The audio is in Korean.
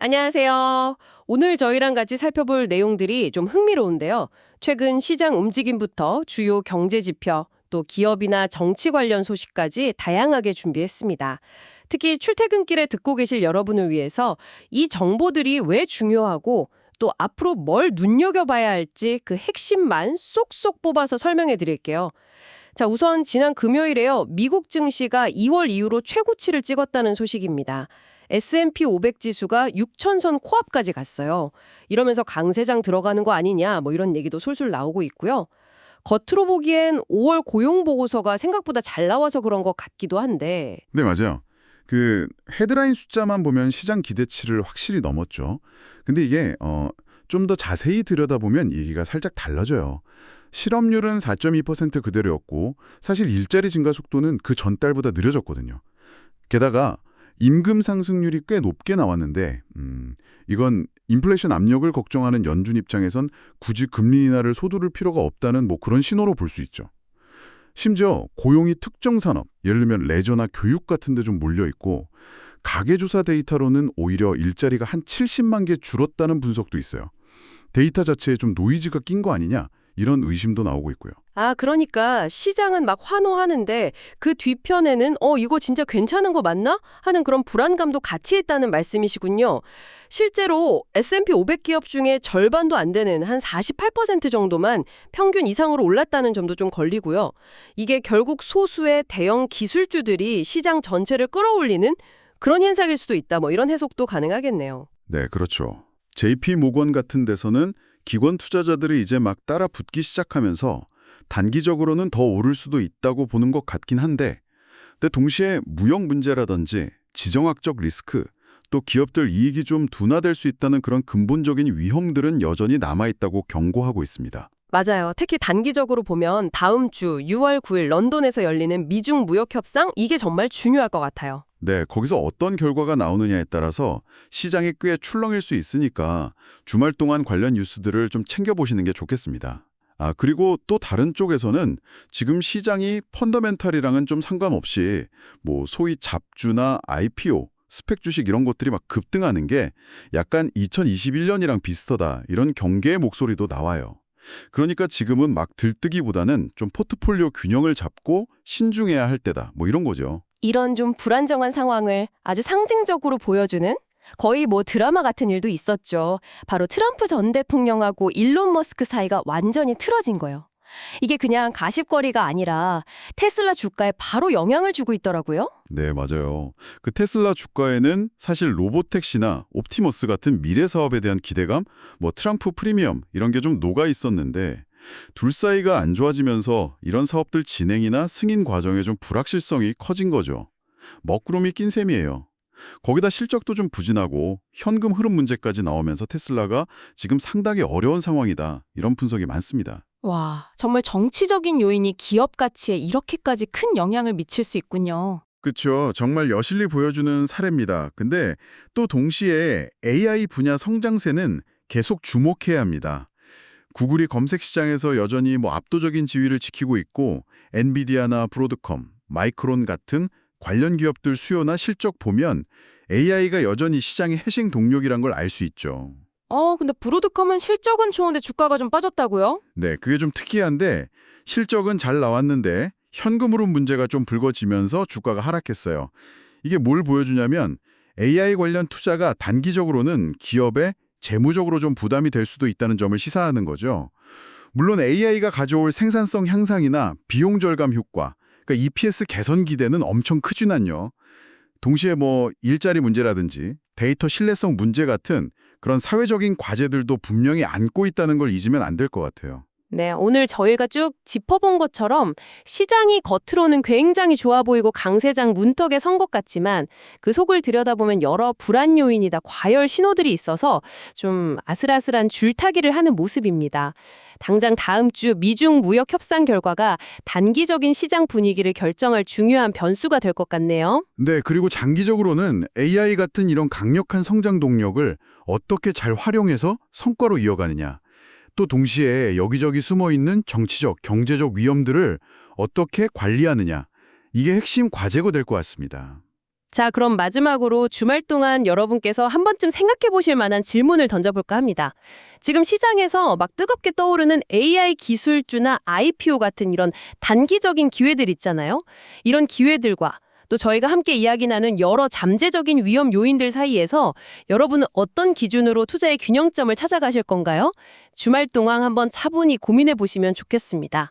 안녕하세요. 오늘 저희랑 같이 살펴볼 내용들이 좀 흥미로운데요. 최근 시장 움직임부터 주요 경제 지표, 또 기업이나 정치 관련 소식까지 다양하게 준비했습니다. 특히 출퇴근길에 듣고 계실 여러분을 위해서 이 정보들이 왜 중요하고 또 앞으로 뭘 눈여겨봐야 할지 그 핵심만 쏙쏙 뽑아서 설명해 드릴게요. 자, 우선 지난 금요일에요. 미국 증시가 2월 이후로 최고치를 찍었다는 소식입니다. S&P 500 지수가 6천선 코앞까지 갔어요. 이러면서 강세장 들어가는 거 아니냐 뭐 이런 얘기도 솔솔 나오고 있고요. 겉으로 보기엔 5월 고용 보고서가 생각보다 잘 나와서 그런 것 같기도 한데. 네, 맞아요. 그 헤드라인 숫자만 보면 시장 기대치를 확실히 넘었죠. 근데 이게 좀 더 자세히 들여다보면 얘기가 살짝 달라져요. 실업률은 4.2% 그대로였고 사실 일자리 증가 속도는 그 전달보다 느려졌거든요. 게다가 임금 상승률이 꽤 높게 나왔는데 이건 인플레이션 압력을 걱정하는 연준 입장에선 굳이 금리 인하를 서두를 필요가 없다는 뭐 그런 신호로 볼 수 있죠. 심지어 고용이 특정 산업, 예를 들면 레저나 교육 같은 데 좀 몰려있고 가계조사 데이터로는 오히려 일자리가 한 70만 개 줄었다는 분석도 있어요. 데이터 자체에 좀 노이즈가 낀 거 아니냐? 이런 의심도 나오고 있고요. 아, 그러니까 시장은 막 환호하는데 그 뒤편에는 이거 진짜 괜찮은 거 맞나? 하는 그런 불안감도 같이 있다는 말씀이시군요. 실제로 S&P 500 기업 중에 절반도 안 되는 한 48% 정도만 평균 이상으로 올랐다는 점도 좀 걸리고요. 이게 결국 소수의 대형 기술주들이 시장 전체를 끌어올리는 그런 현상일 수도 있다. 뭐 이런 해석도 가능하겠네요. 네, 그렇죠. JP 모건 같은 데서는 기관 투자자들이 이제 막 따라 붙기 시작하면서 단기적으로는 더 오를 수도 있다고 보는 것 같긴 한데, 근데 동시에 무역 문제라든지 지정학적 리스크, 또 기업들 이익이 좀 둔화될 수 있다는 그런 근본적인 위험들은 여전히 남아있다고 경고하고 있습니다. 맞아요. 특히 단기적으로 보면 다음 주 6월 9일 런던에서 열리는 미중 무역 협상 이게 정말 중요할 것 같아요. 네, 거기서 어떤 결과가 나오느냐에 따라서 시장이 꽤 출렁일 수 있으니까 주말 동안 관련 뉴스들을 좀 챙겨보시는 게 좋겠습니다. 아, 그리고 또 다른 쪽에서는 지금 시장이 펀더멘탈이랑은 좀 상관없이 뭐 소위 잡주나 IPO, 스펙 주식 이런 것들이 막 급등하는 게 약간 2021년이랑 비슷하다 이런 경계의 목소리도 나와요. 그러니까 지금은 막 들뜨기보다는 좀 포트폴리오 균형을 잡고 신중해야 할 때다 뭐 이런 거죠. 이런 좀 불안정한 상황을 아주 상징적으로 보여주는 거의 뭐 드라마 같은 일도 있었죠. 바로 트럼프 전 대통령하고 일론 머스크 사이가 완전히 틀어진 거예요. 이게 그냥 가십거리가 아니라 테슬라 주가에 바로 영향을 주고 있더라고요. 네, 맞아요. 그 테슬라 주가에는 사실 로보택시나 옵티머스 같은 미래 사업에 대한 기대감, 뭐 트럼프 프리미엄 이런 게 좀 녹아 있었는데 둘 사이가 안 좋아지면서 이런 사업들 진행이나 승인 과정에 좀 불확실성이 커진 거죠. 먹구름이 낀 셈이에요. 거기다 실적도 좀 부진하고 현금 흐름 문제까지 나오면서 테슬라가 지금 상당히 어려운 상황이다. 이런 분석이 많습니다. 와, 정말 정치적인 요인이 기업 가치에 이렇게까지 큰 영향을 미칠 수 있군요. 그렇죠. 정말 여실히 보여주는 사례입니다. 근데 또 동시에 AI 분야 성장세는 계속 주목해야 합니다. 구글이 검색 시장에서 여전히 뭐 압도적인 지위를 지키고 있고 엔비디아나 브로드컴, 마이크론 같은 관련 기업들 수요나 실적 보면 AI가 여전히 시장의 핵심 동력이란 걸 알 수 있죠. 근데 브로드컴은 실적은 좋은데 주가가 좀 빠졌다고요? 네, 그게 좀 특이한데 실적은 잘 나왔는데 현금 흐름 문제가 좀 불거지면서 주가가 하락했어요. 이게 뭘 보여주냐면 AI 관련 투자가 단기적으로는 기업에 재무적으로 좀 부담이 될 수도 있다는 점을 시사하는 거죠. 물론 AI가 가져올 생산성 향상이나 비용 절감 효과, 그러니까 EPS 개선 기대는 엄청 크지만요. 동시에 뭐 일자리 문제라든지 데이터 신뢰성 문제 같은 그런 사회적인 과제들도 분명히 안고 있다는 걸 잊으면 안 될 것 같아요. 네, 오늘 저희가 쭉 짚어본 것처럼 시장이 겉으로는 굉장히 좋아 보이고 강세장 문턱에 선 것 같지만 그 속을 들여다보면 여러 불안 요인이다 과열 신호들이 있어서 좀 아슬아슬한 줄타기를 하는 모습입니다. 당장 다음 주 미중 무역 협상 결과가 단기적인 시장 분위기를 결정할 중요한 변수가 될 것 같네요. 네, 그리고 장기적으로는 AI 같은 이런 강력한 성장 동력을 어떻게 잘 활용해서 성과로 이어가느냐. 또 동시에 여기저기 숨어있는 정치적, 경제적 위험들을 어떻게 관리하느냐. 이게 핵심 과제가 될 것 같습니다. 자, 그럼 마지막으로 주말 동안 여러분께서 한 번쯤 생각해 보실 만한 질문을 던져볼까 합니다. 지금 시장에서 막 뜨겁게 떠오르는 AI 기술주나 IPO 같은 이런 단기적인 기회들 있잖아요. 이런 기회들과 또 저희가 함께 이야기 나눈 여러 잠재적인 위험 요인들 사이에서 여러분은 어떤 기준으로 투자의 균형점을 찾아가실 건가요? 주말 동안 한번 차분히 고민해 보시면 좋겠습니다.